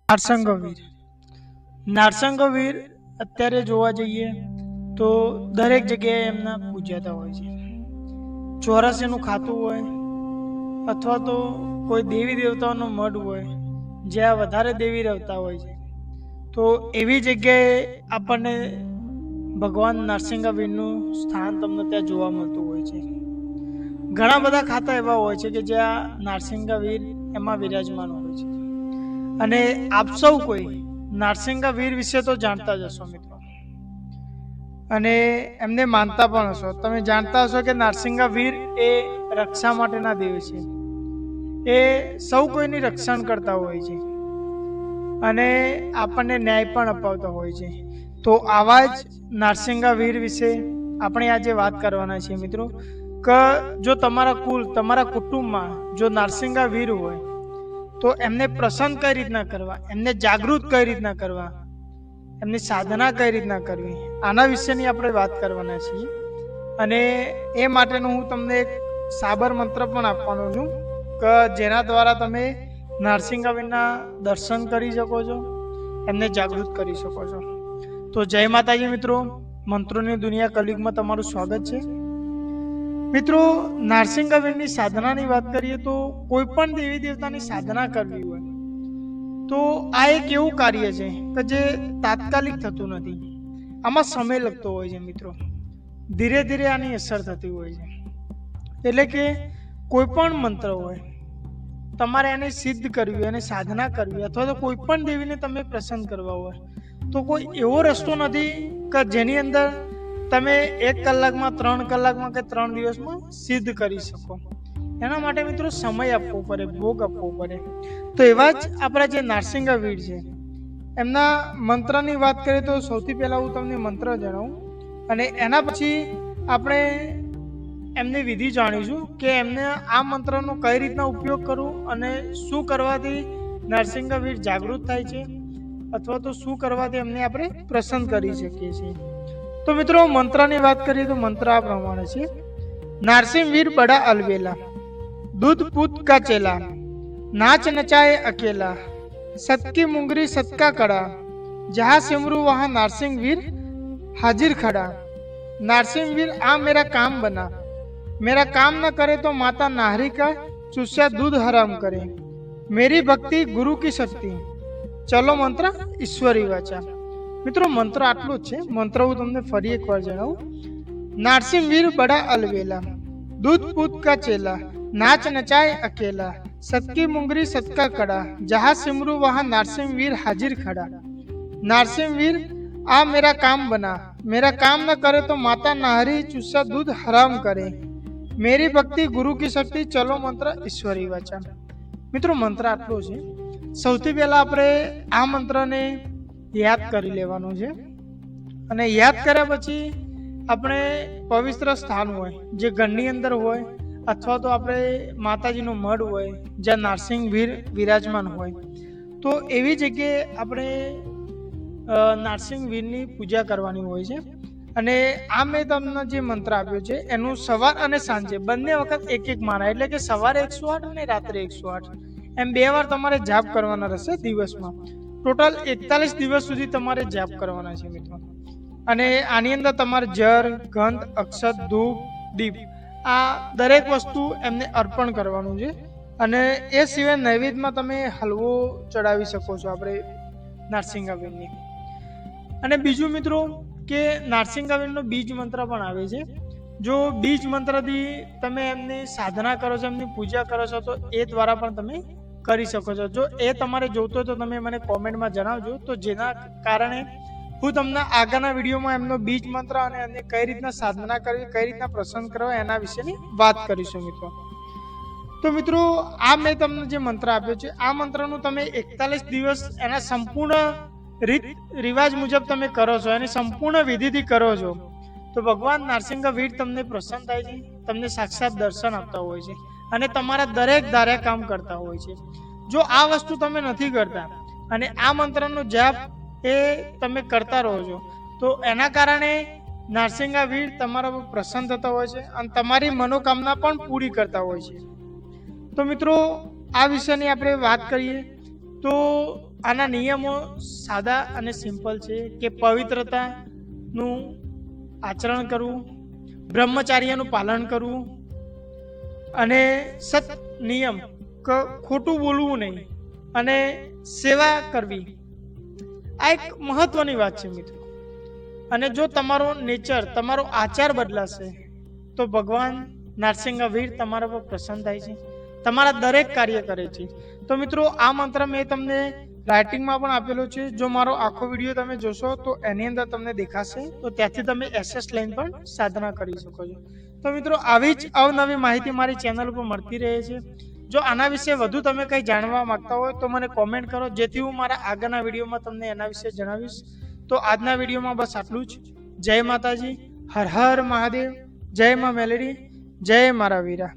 નારસંગવીર નારસંગવીર અત્યારે જોવા જઈએ તો દરેક જગ્યાએ એમના પૂજાતા હોય છે। ચોરાસીનું ખાતું હોય અથવા તો કોઈ દેવી દેવતાઓનો મઢ હોય જ્યાં વધારે દેવી રહેતા હોય છે, તો એવી જગ્યાએ આપણને ભગવાન નારસિંગાવીરનું સ્થાન તમને ત્યાં જોવા મળતું હોય છે। ઘણા બધા ખાતા એવા હોય છે કે જ્યાં નારસિંગાવીર એમાં વિરાજમાન હોય છે। અને આપ સૌ કોઈ નારસિંગાવીર વિશે તો જાણતા જ હશો મિત્રો, અને એમને માનતા પણ હશો। તમે જાણતા હશો કે નારસિંગાવીર એ રક્ષા માટેના દેવ છે। એ સૌ કોઈની રક્ષણ કરતા હોય છે અને આપણને ન્યાય પણ અપાવતા હોય છે। તો આવા જ નારસિંગાવીર વિશે આપણે આજે વાત કરવાના છીએ મિત્રો, કે જો તમારા કુલ તમારા કુટુંબમાં જો નારસિંગાવીર હોય તો એમને પ્રસન્ન કઈ રીતના કરવા, એમને જાગૃત કઈ રીતના કરવા, એમની સાધના કઈ રીતના કરવી, આના વિશેની આપણે વાત કરવાના છીએ। અને એ માટેનું હું તમને એક સાબર મંત્ર પણ આપવાનો છું કે જેના દ્વારા તમે નારસિંગાવીરના દર્શન કરી શકો છો, એમને જાગૃત કરી શકો છો। તો જય માતાજી મિત્રો, મંત્રોની દુનિયા કલયુગમાં તમારું સ્વાગત છે। મિત્રો, નારસિંગાવીરની સાધનાની વાત કરીએ તો કોઈ પણ દેવી દેવતાની સાધના કરવી હોય તો આ એક એવું કાર્ય છે કે જે તાત્કાલિક થતું નથી, આમાં સમય લગતો હોય છે મિત્રો, ધીરે ધીરે આની અસર થતી હોય છે। એટલે કે કોઈ પણ મંત્ર હોય તમારે એને સિદ્ધ કરવી, એને સાધના કરવી, અથવા તો કોઈ પણ દેવીને તમે પ્રસન્ન કરવા હોય તો કોઈ એવો રસ્તો નથી કે જેની અંદર તમે 1 કલાકમાં, 3 કલાકમાં કે 3 દિવસમાં સિદ્ધ કરી શકો। એના માટે મિત્રો સમય આપવો પડે, ભોગ આપવો પડે। તો એવા જ આપણા જે નારસિંગાવીર છે એમના મંત્રની વાત કરીએ તો સૌથી પહેલા હું તમને મંત્ર જણાવું અને એના પછી આપણે એમની વિધિ જાણીશું કે એમને આ મંત્રનો કઈ રીતના ઉપયોગ કરવો અને શું કરવાથી નારસિંગાવીર જાગૃત થાય છે, અથવા તો શું કરવાથી એમને આપણે પ્રસન્ન કરી શકીએ છીએ। તો મિત્રો મંત્રની વાત કરીએ તો મંત્ર આ પ્રમાણે છે। नारसिंहवीर बड़ा अलबेला, दूध पूत का चेला, नाच नचाए अकेला, सत की मुंगरी सत का कड़ा, जहाँ सिमरू वहाँ नारसिंहवीर हाजिर खड़ा। नारसिंहवीर आ मेरा काम बना, मेरा काम न करे तो माता नाहरी का चूस्या दूध हराम करे। मेरी भक्ति गुरु की शक्ति, चलो मंत्र ईश्वरी वाचा। મિત્રો મંત્ર આટલો જ છે। મંત્ર હું તમને ફરી એકવાર જણાવું। नारसिंहवीर बड़ा अलबेला, दूध पूत का चेला, नाच नचाए अकेला, सत की मुंगरी सत का कड़ा, जहाँ सिमरू वहाँ नारसिंहवीर हाजिर खड़ा। नारसिंहवीर आ मेरा काम बना, मेरा काम न करे तो माता नाहरी चूसा दूध हराम करे। मेरी भक्ति गुरु की शक्ति, चलो मंत्र ईश्वरी वाचा। મિત્રો મંત્ર આટલો છે। સૌથી પહેલા આપણે આ મંત્રને યાદ કરી લેવાનો છે અને યાદ કર્યા પછી આપણે પવિત્ર સ્થાન હોય જે ઘરની અંદર હોય અથવા તો આપણે માતાજીનો મઢ હોય જ્યાં નારસિંહવીર વિરાજમાન હોય તો એવી જગ્યાએ આપણે નારસિંહવીરની પૂજા કરવાની હોય છે। અને આ મેં તમને જે મંત્ર આપ્યો છે એનું સવાર અને સાંજે બંને વખત એક એક મારા, એટલે કે સવારે 108 અને રાત્રે 108 એમ 2 વાર તમારે જાપ કરવાના રહેશે દિવસમાં। ટોટલ 41 દિવસ સુધી તમારે જાપ કરવાના છે મિત્રો। અને આની અંદર તમારે જર, ગંધ, અક્ષત, ધૂપ, દીપ આ દરેક વસ્તુ એમને અર્પણ કરવાનું છે। અને એ સિવાય નૈવેદ્યમાં તમે હલવો ચડાવી શકો છો આપણે નારસિંગાવીરની। અને બીજું મિત્રો કે નારસિંગાવીરનો બીજ મંત્ર પણ આવે છે। જો બીજ મંત્રથી તમે એમની સાધના કરો છો, એમની પૂજા કરો છો તો એ દ્વારા પણ તમે કરી શકો છો। જો એ તમારે જોતો હોય તો તમે મને કોમેન્ટમાં જણાવજો, તો જેના કારણે હું તમને આગળના વિડીયોમાં એમનો બીજ મંત્ર અને એમને કઈ રીતના સાધના કરવી, કઈ રીતના પ્રસન્ન કરવા એના વિશેની વાત કરીશું મિત્રો। તો મિત્રો આ મેં તમને જે મંત્ર આપ્યો છે આ મંત્રનું તમે 41 દિવસ એના સંપૂર્ણ રીત રિવાજ મુજબ તમે કરો છો, એની સંપૂર્ણ વિધિથી કરો છો તો ભગવાન નારસિંગાવીર તમને પ્રસન્ન થાય છે, તમને સાક્ષાત દર્શન આપતા હોય છે અને તમારા દરેક ધાર્યા કામ કરતા હોય છે। જો આ વસ્તુ તમે નથી કરતા અને આ મંત્રનો જાપ એ તમે કરતા રહો છો તો એના કારણે નારસિંગાવીર તમારા પર પ્રસન્ન થતા હોય છે અને તમારી મનોકામના પણ પૂરી કરતા હોય છે। તો મિત્રો આ વિષયની આપણે વાત કરીએ તો આના નિયમો સાદા અને સિમ્પલ છે કે પવિત્રતાનું આચરણ કરવું, બ્રહ્મચાર્યનું પાલન કરવું અને સત નિયમ ખોટું બોલવું નહીં અને સેવા કરવી. આ એક મહત્વની વાત છે મિત્રો. અને જો તમારો નેચર, તમારો આચાર બદલાશે તો ભગવાન નારસિંગા તમારા પર પ્રસન્ન થાય છે, તમારા દરેક કાર્ય કરે છે. તો મિત્રો આ મંત્ર મેં તમને રાઇટિંગમાં પણ આપેલો છે. જો મારો આખો વિડીયો તમે જોશો તો એની અંદર તમને દેખાશે, તો ત્યાંથી તમે SS લઈને પણ સાધના કરી શકો છો. તો મિત્રો આવી જ અવનવી માહિતી મારી ચેનલ ઉપર મળતી રહે છે. જો આના વિશે વધુ તમે કંઈ જાણવા માંગતા હોય તો મને કોમેન્ટ કરો, જેથી હું મારા આગળના વિડીયોમાં તમને એના વિશે જણાવીશ. તો આજના વિડીયોમાં બસ આટલું જ. જય માતાજી, હર હર મહાદેવ, જય મા મેલડી, જય મારા વીરા.